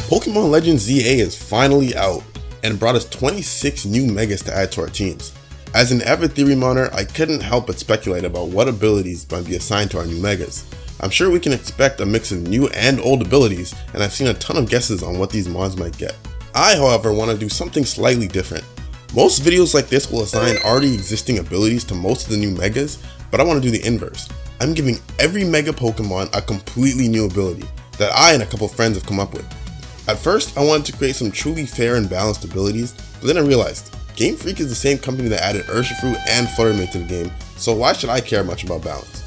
Pokemon Legends ZA is finally out and brought us 26 new Megas to add to our teams. As an avid theory monitor, I couldn't help but speculate about what abilities might be assigned to our new Megas. I'm sure we can expect a mix of new and old abilities, and I've seen a ton of guesses on what these mods might get. I, however, want to do something slightly different. Most videos like this will assign already existing abilities to most of the new Megas, but I want to do the inverse. I'm giving every Mega Pokemon a completely new ability that I and a couple friends have come up with. At first, I wanted to create some truly fair and balanced abilities, but then I realized, Game Freak is the same company that added Urshifu and Fluttermane to the game, so why should I care much about balance?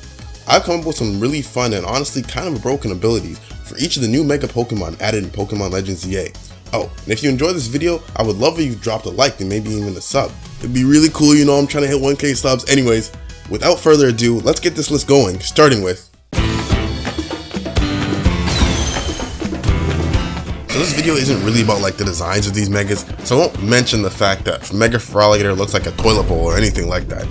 I've come up with some really fun and honestly kind of broken abilities for each of the new Mega Pokemon added in Pokemon Legends ZA. Oh, and if you enjoyed this video, I would love if you dropped a like and maybe even a sub. It'd be really cool, you know, I'm trying to hit 1k subs. Anyways, without further ado, let's get this list going, starting with... So this video isn't really about like the designs of these Megas, so I won't mention the fact that Mega Feraligatr looks like a toilet bowl or anything like that.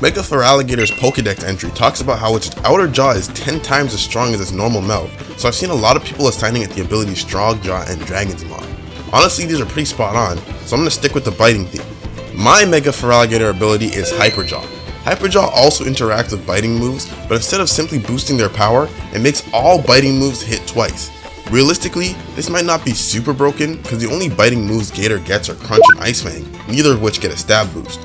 Mega Feraligatr's Pokedex entry talks about how its outer jaw is 10 times as strong as its normal mouth, so I've seen a lot of people assigning it the ability Strong Jaw and Dragon's Maw. Honestly, these are pretty spot on, so I'm going to stick with the biting theme. My Mega Feraligatr ability is Hyper Jaw. Hyper Jaw also interacts with biting moves, but instead of simply boosting their power, it makes all biting moves hit twice. Realistically, this might not be super broken because the only biting moves Gator gets are Crunch and Ice Fang, neither of which get a stab boost.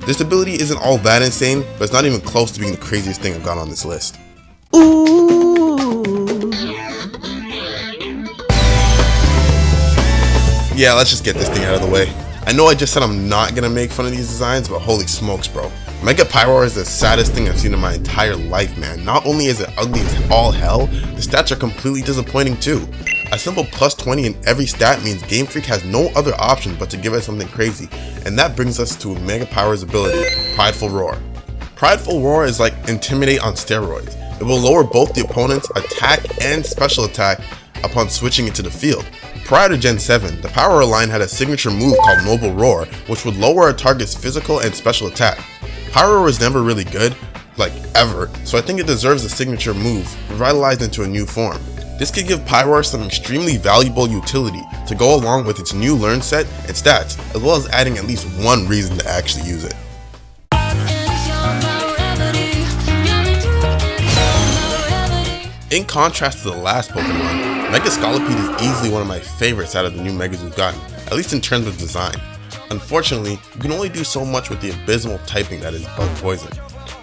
This ability isn't all that insane, but it's not even close to being the craziest thing I've got on this list. Ooh. Yeah, let's just get this thing out of the way. I know I just said I'm not gonna make fun of these designs, but holy smokes, bro. Mega Pyroar is the saddest thing I've seen in my entire life, man. Not only is it ugly as all hell, the stats are completely disappointing too. A simple plus 20 in every stat means Game Freak has no other option but to give it something crazy, and that brings us to Mega Pyroar's ability, Prideful Roar. Prideful Roar is like Intimidate on steroids. It will lower both the opponent's attack and special attack upon switching into the field. Prior to Gen 7, the Pyroar line had a signature move called Noble Roar, which would lower a target's physical and special attack. Pyroar was never really good, like ever, so I think it deserves a signature move, revitalized into a new form. This could give Pyroar some extremely valuable utility to go along with its new learn set and stats, as well as adding at least one reason to actually use it. In contrast to the last Pokemon, Mega Scolipede is easily one of my favorites out of the new Megas we've gotten, at least in terms of design. Unfortunately, you can only do so much with the abysmal typing that is Bug Poison.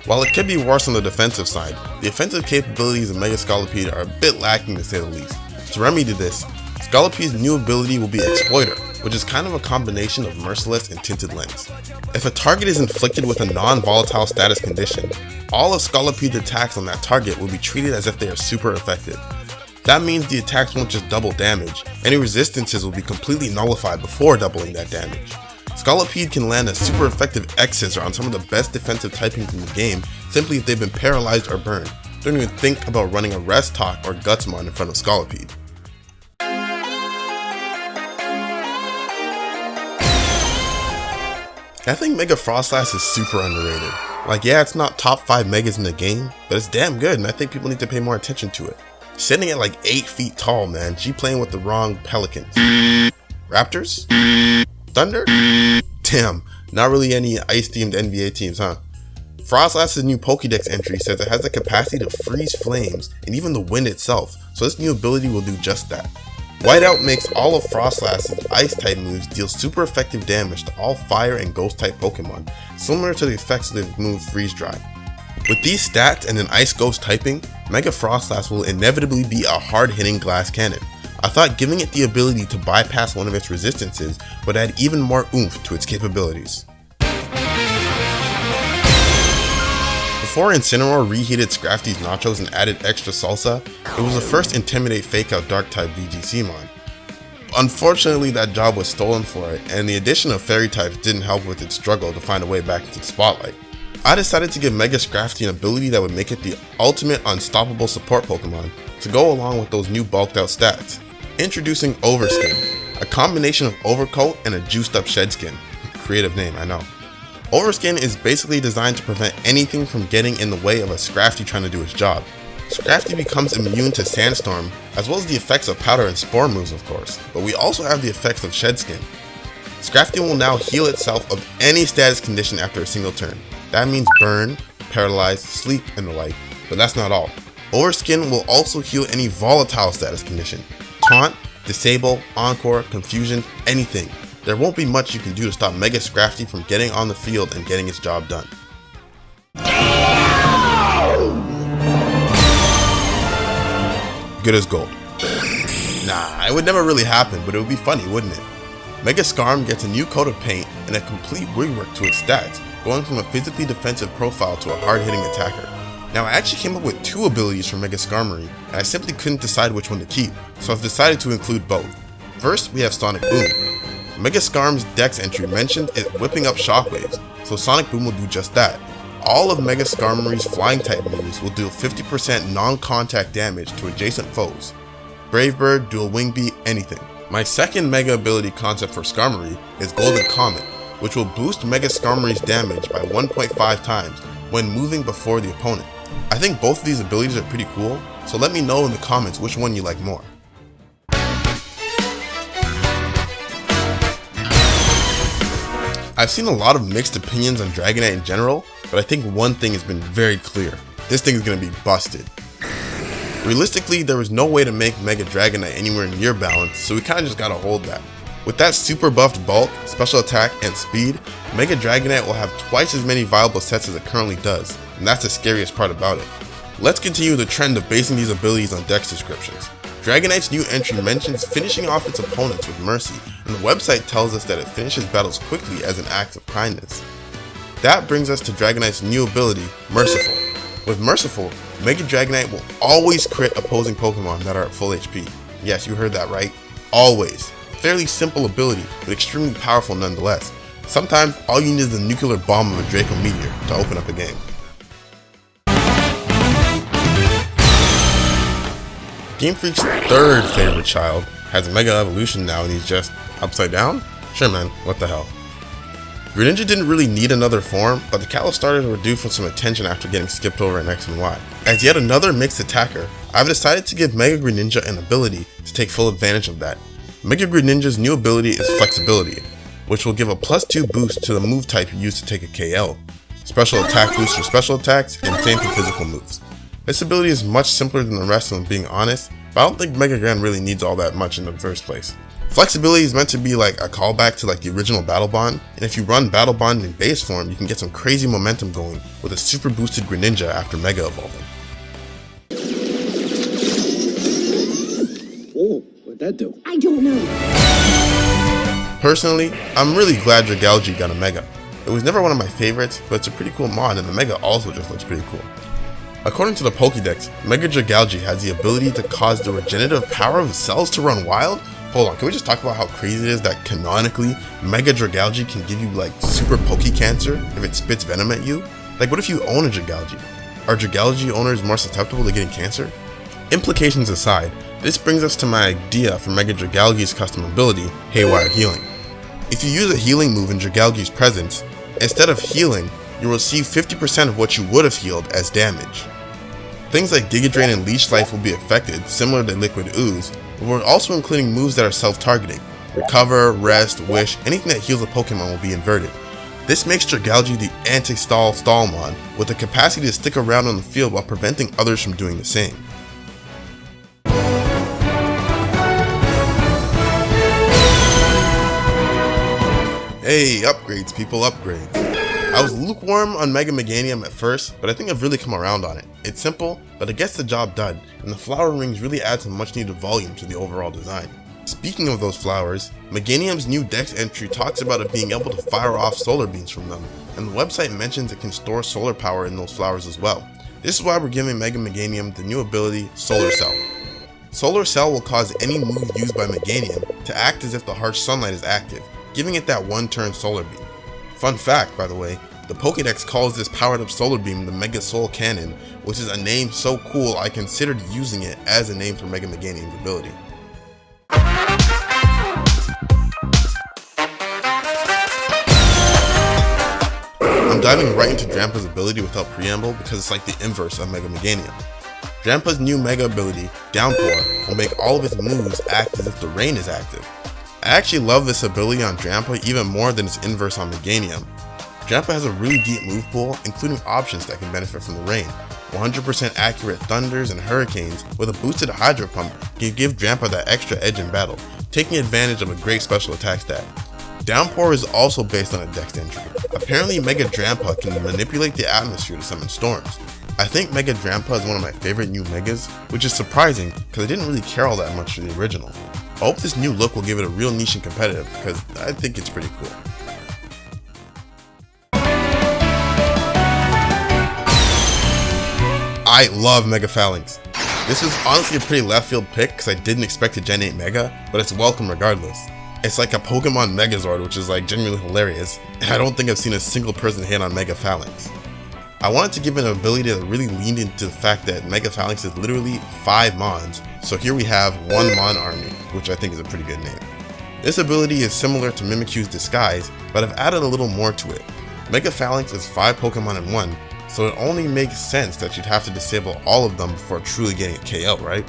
While it could be worse on the defensive side, the offensive capabilities of Mega Scolipede are a bit lacking to say the least. To remedy this, Scolipede's new ability will be Exploiter, which is kind of a combination of Merciless and Tinted Lens. If a target is inflicted with a non-volatile status condition, all of Scolipede's attacks on that target will be treated as if they are super effective. That means the attacks won't just double damage, any resistances will be completely nullified before doubling that damage. Scolipede can land a super effective X-Scissor on some of the best defensive typings in the game simply if they've been paralyzed or burned. Don't even think about running a Rest Talk or Gutsmon in front of Scolipede. I think Mega Froslass is super underrated. Like, yeah, it's not top 5 Megas in the game, but it's damn good and I think people need to pay more attention to it. Sitting at like 8 feet tall, man, she playing with the wrong Pelicans. Raptors? Thunder? Damn, not really any ice-themed NBA teams, huh? Froslass's new Pokedex entry says it has the capacity to freeze flames and even the wind itself, so this new ability will do just that. Whiteout makes all of Froslass's ice-type moves deal super effective damage to all fire and ghost-type Pokemon, similar to the effects of the move Freeze Dry. With these stats and an Ice Ghost typing, Mega Froslass will inevitably be a hard-hitting glass cannon. I thought giving it the ability to bypass one of its resistances would add even more oomph to its capabilities. Before Incineroar reheated Scrafty's nachos and added extra salsa, it was the first Intimidate Fake-Out Dark-type VGC mod. Unfortunately, that job was stolen for it, and the addition of Fairy types didn't help with its struggle to find a way back into the spotlight. I decided to give Mega Scrafty an ability that would make it the ultimate unstoppable support Pokemon to go along with those new bulked out stats. Introducing Overskin, a combination of overcoat and a juiced up shed skin. Creative name, I know. Overskin is basically designed to prevent anything from getting in the way of a Scrafty trying to do its job. Scrafty becomes immune to Sandstorm, as well as the effects of Powder and Spore moves of course, but we also have the effects of Shed Skin. Scrafty will now heal itself of any status condition after a single turn. That means burn, paralyze, sleep, and the like, but that's not all. Overskin will also heal any volatile status condition. Taunt, disable, encore, confusion, anything. There won't be much you can do to stop Mega Scrafty from getting on the field and getting its job done. Good as gold. Nah, it would never really happen, but it would be funny, wouldn't it? Mega Skarm gets a new coat of paint and a complete rework to its stats, going from a physically defensive profile to a hard-hitting attacker. Now I actually came up with 2 abilities for Mega Skarmory, and I simply couldn't decide which one to keep, so I've decided to include both. First, we have Sonic Boom. Mega Skarm's dex entry mentioned it whipping up shockwaves, so Sonic Boom will do just that. All of Mega Skarmory's flying type moves will deal 50% non-contact damage to adjacent foes. Brave Bird, Dual Wing Beat, anything. My second Mega ability concept for Skarmory is Golden Comet, which will boost Mega Skarmory's damage by 1.5 times when moving before the opponent. I think both of these abilities are pretty cool, so let me know in the comments which one you like more. I've seen a lot of mixed opinions on Dragonite in general, but I think one thing has been very clear. This thing is going to be busted. Realistically, there was no way to make Mega Dragonite anywhere near balance, so we kinda just gotta hold that. With that super buffed bulk, special attack, and speed, Mega Dragonite will have twice as many viable sets as it currently does, and that's the scariest part about it. Let's continue the trend of basing these abilities on dex descriptions. Dragonite's new entry mentions finishing off its opponents with Mercy, and the website tells us that it finishes battles quickly as an act of kindness. That brings us to Dragonite's new ability, Merciful. With Merciful, Mega Dragonite will always crit opposing Pokemon that are at full HP. Yes, you heard that right. Always. Fairly simple ability, but extremely powerful nonetheless. Sometimes all you need is the nuclear bomb of a Draco Meteor to open up a game. Game Freak's third favorite child has Mega Evolution now and he's just upside down? Sure man, what the hell. Greninja didn't really need another form, but the Kalos starters were due for some attention after getting skipped over in X and Y. As yet another mixed attacker, I've decided to give Mega Greninja an ability to take full advantage of that. Mega Greninja's new ability is Flexibility, which will give a +2 boost to the move type you use to take a KO. Special attack boosts your special attacks, and same for physical moves. This ability is much simpler than the rest of them, being honest, but I don't think Mega Gran really needs all that much in the first place. Flexibility is meant to be like a callback to like the original Battle Bond, and if you run Battle Bond in base form, you can get some crazy momentum going with a super boosted Greninja after Mega Evolving. Oh, what'd that do? I don't know. Personally, I'm really glad Dragalge got a Mega. It was never one of my favorites, but it's a pretty cool mod and the Mega also just looks pretty cool. According to the Pokédex, Mega Dragalge has the ability to cause the regenerative power of cells to run wild. Hold on, can we just talk about how crazy it is that canonically, Mega Dragalge can give you like super Poke-Cancer if it spits venom at you? Like what if you own a Dragalge? Are Dragalge owners more susceptible to getting cancer? Implications aside, this brings us to my idea for Mega Dragalge's custom ability, Haywire Healing. If you use a healing move in Dragalge's presence, instead of healing, you'll receive 50% of what you would have healed as damage. Things like Giga Drain and Leech Life will be affected, similar to Liquid Ooze, but we're also including moves that are self-targeting. Recover, Rest, Wish, anything that heals a Pokemon will be inverted. This makes Dragalge the anti-stall Stallmon, with the capacity to stick around on the field while preventing others from doing the same. Hey, upgrades people, upgrades. I was lukewarm on Mega Meganium at first, but I think I've really come around on it. It's simple, but it gets the job done, and the flower rings really add some much needed volume to the overall design. Speaking of those flowers, Meganium's new dex entry talks about it being able to fire off solar beams from them, and the website mentions it can store solar power in those flowers as well. This is why we're giving Mega Meganium the new ability, Solar Cell. Solar Cell will cause any move used by Meganium to act as if the harsh sunlight is active, giving it that one-turn solar beam. Fun fact, by the way, the Pokédex calls this powered up solar beam the Mega Soul Cannon, which is a name so cool I considered using it as a name for Mega Meganium's ability. I'm diving right into Drampa's ability without preamble because it's like the inverse of Mega Meganium. Drampa's new Mega ability, Downpour, will make all of its moves act as if the rain is active. I actually love this ability on Drampa even more than its inverse on Meganium. Drampa has a really deep move pool, including options that can benefit from the rain. 100% accurate Thunders and Hurricanes with a boosted Hydro Pump can give Drampa that extra edge in battle, taking advantage of a great special attack stat. Downpour is also based on a Dex entry. Apparently Mega Drampa can manipulate the atmosphere to summon storms. I think Mega Drampa is one of my favorite new Megas, which is surprising because I didn't really care all that much for the original. I hope this new look will give it a real niche and competitive because I think it's pretty cool. I love Mega Falinks. This was honestly a pretty left field pick because I didn't expect a Gen 8 Mega, but it's welcome regardless. It's like a Pokemon Megazord, which is like genuinely hilarious, and I don't think I've seen a single person hit on Mega Falinks. I wanted to give it an ability that really leaned into the fact that Mega Falinks is literally 5 Mons, so here we have 1 Mon army, which I think is a pretty good name. This ability is similar to Mimikyu's Disguise, but I've added a little more to it. Mega Falinks is 5 Pokemon in 1, so it only makes sense that you'd have to disable all of them before truly getting a KO, right?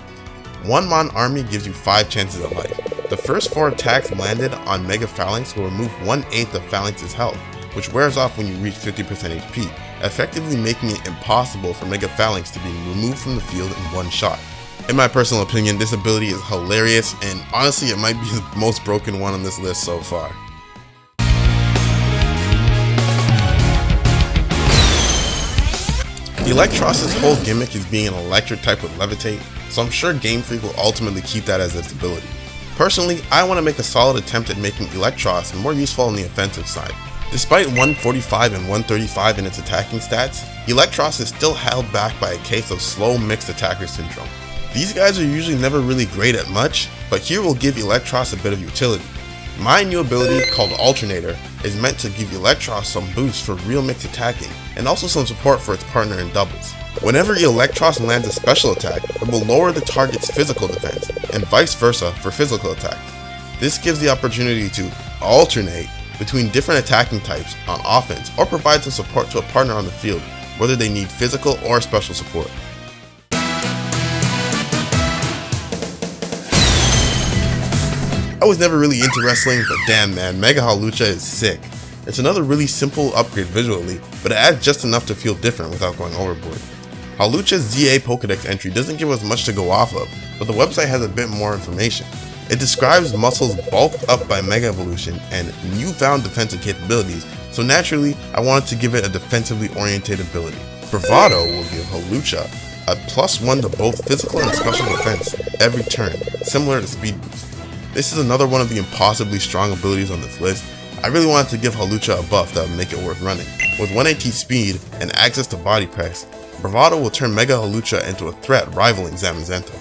1 Mon army gives you 5 chances at life. The first 4 attacks landed on Mega Falinks will remove 1/8 of Falinks' health, which wears off when you reach 50% HP, effectively making it impossible for Mega Falinks to be removed from the field in one shot. In my personal opinion, this ability is hilarious, and honestly it might be the most broken one on this list so far. Eelektross' whole gimmick is being an electric type with Levitate, so I'm sure Game Freak will ultimately keep that as its ability. Personally, I want to make a solid attempt at making Eelektross more useful on the offensive side. Despite 145 and 135 in its attacking stats, Eelektross is still held back by a case of slow mixed attacker syndrome. These guys are usually never really great at much, but here we'll give Eelektross a bit of utility. My new ability, called Alternator, is meant to give Eelektross some boost for real mixed attacking, and also some support for its partner in doubles. Whenever Eelektross lands a special attack, it will lower the target's physical defense, and vice versa for physical attacks. This gives the opportunity to alternate between different attacking types on offense, or provide some support to a partner on the field, whether they need physical or special support. I was never really into wrestling, but damn man, Mega Hawlucha is sick. It's another really simple upgrade visually, but it adds just enough to feel different without going overboard. Hawlucha's ZA Pokedex entry doesn't give us much to go off of, but the website has a bit more information. It describes muscles bulked up by Mega Evolution and newfound defensive capabilities, so naturally I wanted to give it a defensively oriented ability. Bravado will give Hawlucha a +1 to both physical and special defense every turn, similar to Speed Boost. This is another one of the impossibly strong abilities on this list. I really wanted to give Hawlucha a buff that would make it worth running. With 180 speed and access to body press, Bravado will turn Mega Hawlucha into a threat rivaling Zamazenta.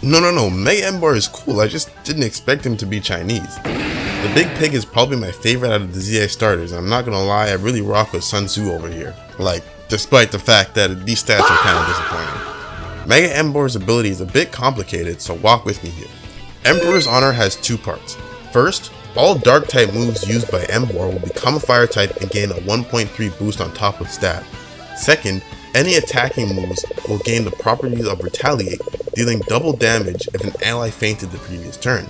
No, Mega Emboar is cool, I just didn't expect him to be Chinese. The Big Pig is probably my favorite out of the ZA starters, and I'm not gonna lie, I really rock with Sun Tzu over here. Like, despite the fact that these stats are kinda disappointing. Mega Emboar's ability is a bit complicated, so walk with me here. Emperor's Honor has 2 parts. First, all dark type moves used by Emboar will become fire type and gain a 1.3 boost on top of stat. Second, any attacking moves will gain the properties of Retaliate, dealing double damage if an ally fainted the previous turn.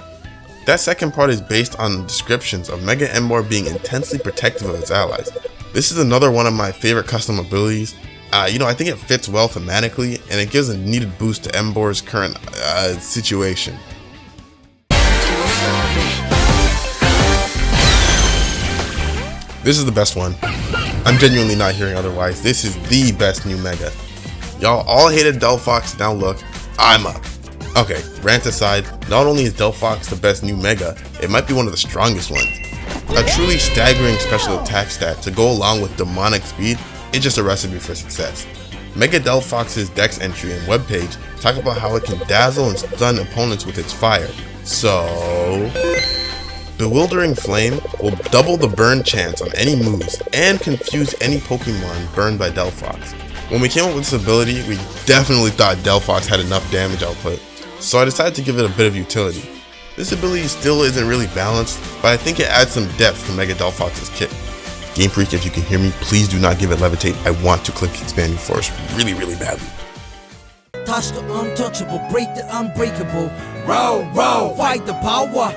That second part is based on descriptions of Mega Emboar being intensely protective of its allies. This is another one of my favorite custom abilities. I think it fits well thematically, and it gives a needed boost to Emboar's current situation. This is the best one. I'm genuinely not hearing otherwise. This is the best new Mega. Y'all all hated Delphox, now look, I'm up. Okay, rant aside, not only is Delphox the best new Mega, it might be one of the strongest ones. A truly staggering special attack stat to go along with demonic speed. It's just a recipe for success. Mega Delphox's Dex entry and webpage talk about how it can dazzle and stun opponents with its fire. So, Bewildering Flame will double the burn chance on any moves and confuse any Pokemon burned by Delphox. When we came up with this ability, we definitely thought Delphox had enough damage output, so I decided to give it a bit of utility. This ability still isn't really balanced, but I think it adds some depth to Mega Delphox's kit. Game Freak, if you can hear me, please do not give it Levitate. I want to click Expanding Force really, really badly. Touch the untouchable, break the unbreakable. Row, fight the power.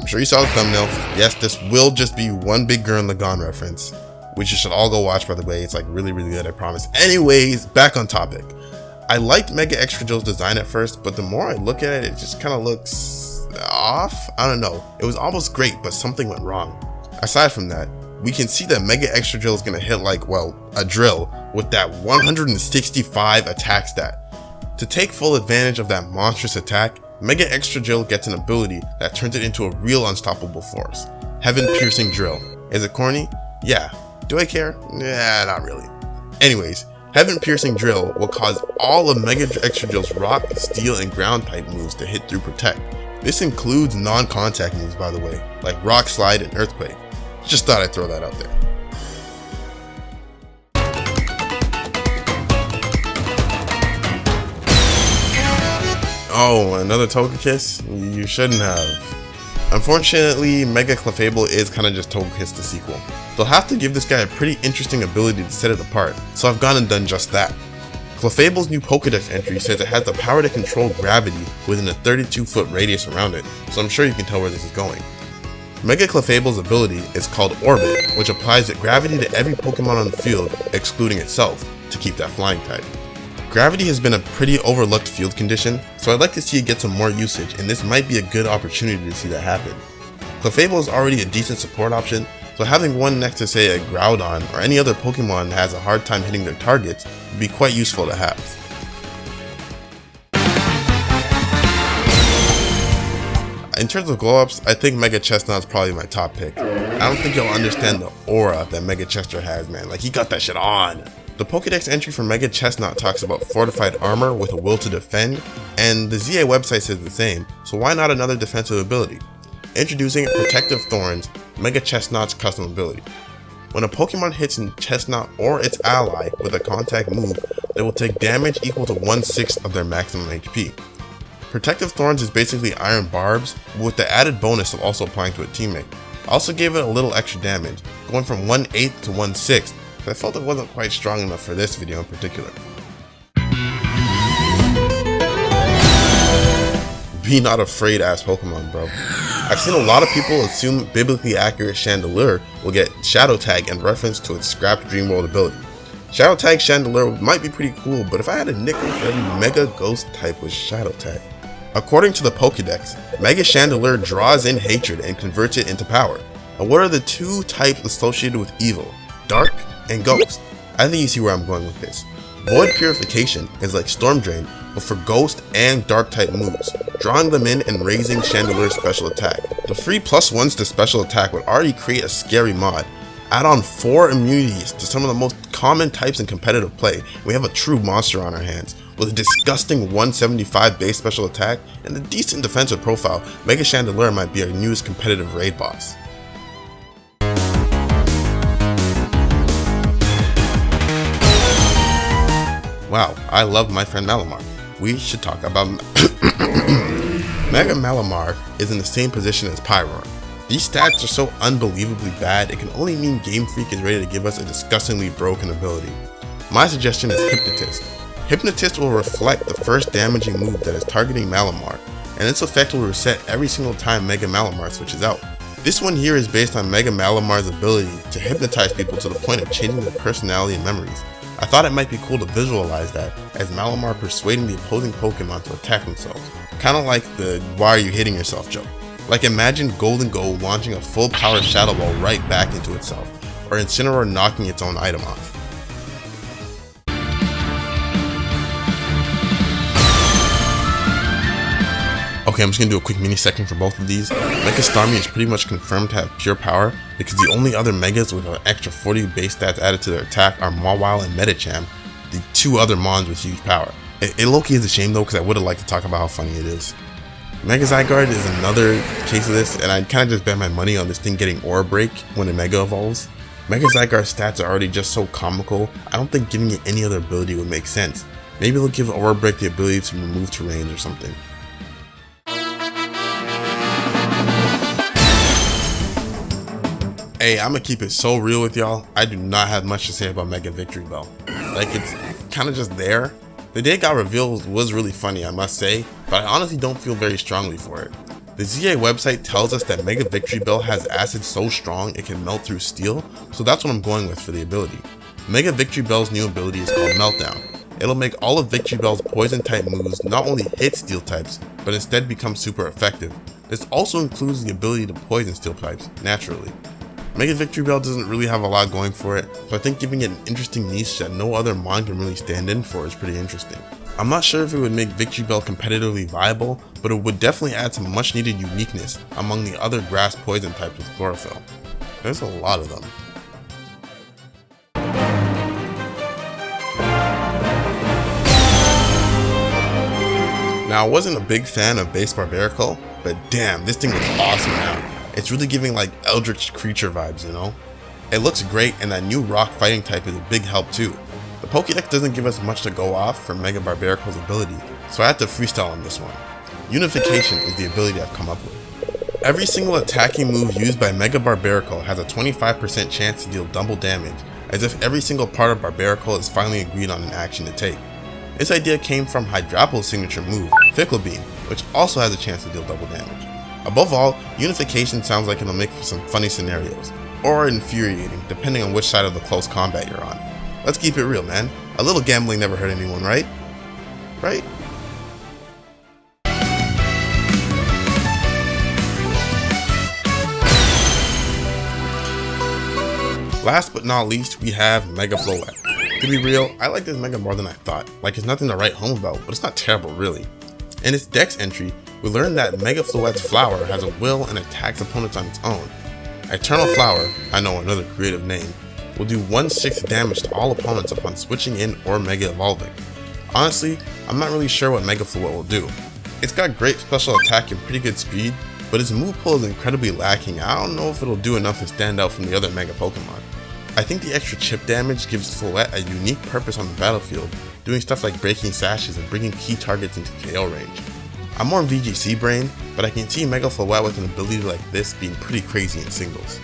I'm sure you saw the thumbnail. Yes, this will just be one big Gurren Lagann reference, which you should all go watch, by the way. It's like really, really good, I promise. Anyways, back on topic. I liked Mega Excadrill's design at first, but the more I look at it, it just kind of looks off. I don't know. It was almost great, but something went wrong. Aside from that, we can see that Mega Excadrill is going to hit like, well, a drill with that 165 attack stat. To take full advantage of that monstrous attack, Mega Excadrill gets an ability that turns it into a real unstoppable force. Heaven Piercing Drill. Is it corny? Yeah. Do I care? Yeah, not really. Anyways, Heaven Piercing Drill will cause all of Mega Excadrill's rock, steel, and ground type moves to hit through Protect. This includes non-contact moves, by the way, like Rock Slide and Earthquake. Just thought I'd throw that out there. Oh, another Togekiss? You shouldn't have. Unfortunately, Mega Clefable is kind of just Togekiss the sequel. They'll have to give this guy a pretty interesting ability to set it apart, so I've gone and done just that. Clefable's new Pokedex entry says it has the power to control gravity within a 32-foot radius around it, so I'm sure you can tell where this is going. Mega Clefable's ability is called Orbit, which applies gravity to every Pokemon on the field, excluding itself, to keep that flying type. Gravity has been a pretty overlooked field condition, so I'd like to see it get some more usage, and this might be a good opportunity to see that happen. Clefable is already a decent support option, so having one next to, say, a Groudon or any other Pokemon that has a hard time hitting their targets would be quite useful to have. In terms of glow-ups, I think Mega Chesnaught is probably my top pick. I don't think you'll understand the aura that Mega Chester has, man. Like, he got that shit on. The Pokedex entry for Mega Chesnaught talks about fortified armor with a will to defend, and the ZA website says the same, so why not another defensive ability? Introducing Protective Thorns, Mega Chesnaught's custom ability. When a Pokemon hits Chesnaught or its ally with a contact move, they will take damage equal to 1/6 of their maximum HP. Protective Thorns is basically Iron Barbs, with the added bonus of also applying to a teammate. I also gave it a little extra damage, going from 1/8 to 1/6, but I felt it wasn't quite strong enough for this video in particular. Be not afraid ass Pokemon, bro. I've seen a lot of people assume biblically accurate Chandelure will get Shadow Tag in reference to its scrapped Dreamworld ability. Shadow Tag Chandelure might be pretty cool, but if I had a nickel for every Mega Ghost type with Shadow Tag. According to the Pokedex, Mega Chandelure draws in hatred and converts it into power. And what are the two types associated with evil? Dark and Ghost. I think you see where I'm going with this. Void Purification is like Storm Drain, but for Ghost and Dark type moves, drawing them in and raising Chandelure's special attack. The free +1s to special attack would already create a scary mod. Add on 4 immunities to some of the most common types in competitive play, and we have a true monster on our hands. With a disgusting 175 base special attack and a decent defensive profile, Mega Chandelure might be our newest competitive raid boss. Wow, I love my friend Malamar. We should talk about Mega Malamar is in the same position as Pyroar. These stats are so unbelievably bad, it can only mean Game Freak is ready to give us a disgustingly broken ability. My suggestion is Hypnotist. Hypnotist will reflect the first damaging move that is targeting Malamar, and its effect will reset every single time Mega Malamar switches out. This one here is based on Mega Malamar's ability to hypnotize people to the point of changing their personality and memories. I thought it might be cool to visualize that as Malamar persuading the opposing Pokemon to attack themselves. Kinda like the "why are you hitting yourself" joke. Like imagine Golden Gold launching a full power Shadow Ball right back into itself, or Incineroar knocking its own item off. Okay, I'm just gonna do a quick mini section for both of these. Mega Starmie is pretty much confirmed to have pure power because the only other Megas with an extra 40 base stats added to their attack are Mawile and Medicham, the two other Mons with huge power. It low-key is a shame though because I would have liked to talk about how funny it is. Mega Zygarde is another case of this, and I kind of just bet my money on this thing getting Aura Break when it Mega Evolves. Mega Zygarde's stats are already just so comical, I don't think giving it any other ability would make sense. Maybe they'll give Aura Break the ability to remove terrains or something. Hey, I'm gonna keep it so real with y'all. I do not have much to say about Mega Victreebel. Like, it's kind of just there. The day it got revealed was really funny, I must say, but I honestly don't feel very strongly for it. The ZA website tells us that Mega Victreebel has acid so strong it can melt through steel, so that's what I'm going with for the ability. Mega Victreebel's new ability is called Meltdown. It'll make all of Victreebel's poison type moves not only hit steel types, but instead become super effective. This also includes the ability to poison steel types naturally. Mega Victreebel doesn't really have a lot going for it, so I think giving it an interesting niche that no other mon can really stand in for is pretty interesting. I'm not sure if it would make Victreebel competitively viable, but it would definitely add some much needed uniqueness among the other grass poison types with chlorophyll. There's a lot of them. Now, I wasn't a big fan of base Barbaracle, but damn, this thing looks awesome now. It's really giving like eldritch creature vibes, you know? It looks great, and that new rock fighting type is a big help too. The Pokédex doesn't give us much to go off for Mega Barbaracle's ability, so I had to freestyle on this one. Unification is the ability I've come up with. Every single attacking move used by Mega Barbaracle has a 25% chance to deal double damage, as if every single part of Barbaracle is finally agreed on an action to take. This idea came from Hydraple's signature move, Fickle Beam, which also has a chance to deal double damage. Above all, Unification sounds like it'll make for some funny scenarios, or infuriating, depending on which side of the close combat you're on. Let's keep it real, man. A little gambling never hurt anyone, right? Right? Last but not least, we have Mega Floette. To be real, I like this Mega more than I thought. Like, it's nothing to write home about, but it's not terrible really. In its Dex entry, we learned that Mega Floette's flower has a will and attacks opponents on its own. Eternal Flower, I know another creative name, will do 1/6 damage to all opponents upon switching in or Mega Evolving. Honestly, I'm not really sure what Mega Floette will do. It's got great special attack and pretty good speed, but its move pool is incredibly lacking. I don't know if it'll do enough to stand out from the other Mega Pokemon. I think the extra chip damage gives Floette a unique purpose on the battlefield, doing stuff like breaking sashes and bringing key targets into KO range. I'm more VGC brain, but I can see Mega Floette with an ability like this being pretty crazy in singles.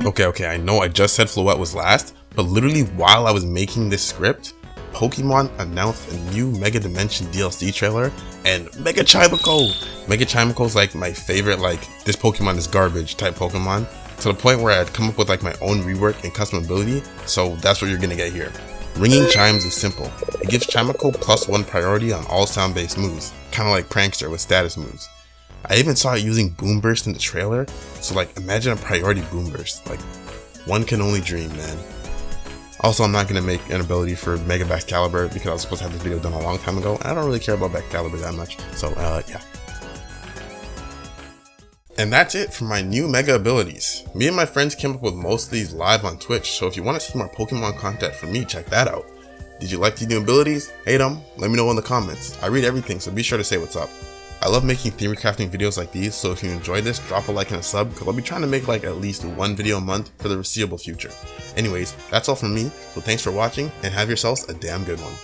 Okay, I know I just said Floette was last, but literally while I was making this script, Pokemon announced a new Mega Dimension DLC trailer, and Mega Chimecho! Mega Chimecho is like my favorite, like, this Pokemon is garbage type Pokemon, to the point where I'd come up with like my own rework and custom ability, so that's what you're gonna get here. Ringing Chimes is simple. It gives Chimecho +1 priority on all sound-based moves, kinda like Prankster with status moves. I even saw it using Boom Burst in the trailer, so like imagine a priority Boom Burst, like one can only dream, man. Also, I'm not going to make an ability for Mega Excadrill because I was supposed to have this video done a long time ago, and I don't really care about Excadrill that much, so yeah. And that's it for my new Mega abilities. Me and my friends came up with most of these live on Twitch, so if you want to see more Pokemon content from me, check that out. Did you like these new abilities? Hate them? Let me know in the comments. I read everything, so be sure to say what's up. I love making theory crafting videos like these, so if you enjoyed this, drop a like and a sub, because I'll be trying to make like at least one video a month for the foreseeable future. Anyways, that's all from me, so thanks for watching, and have yourselves a damn good one.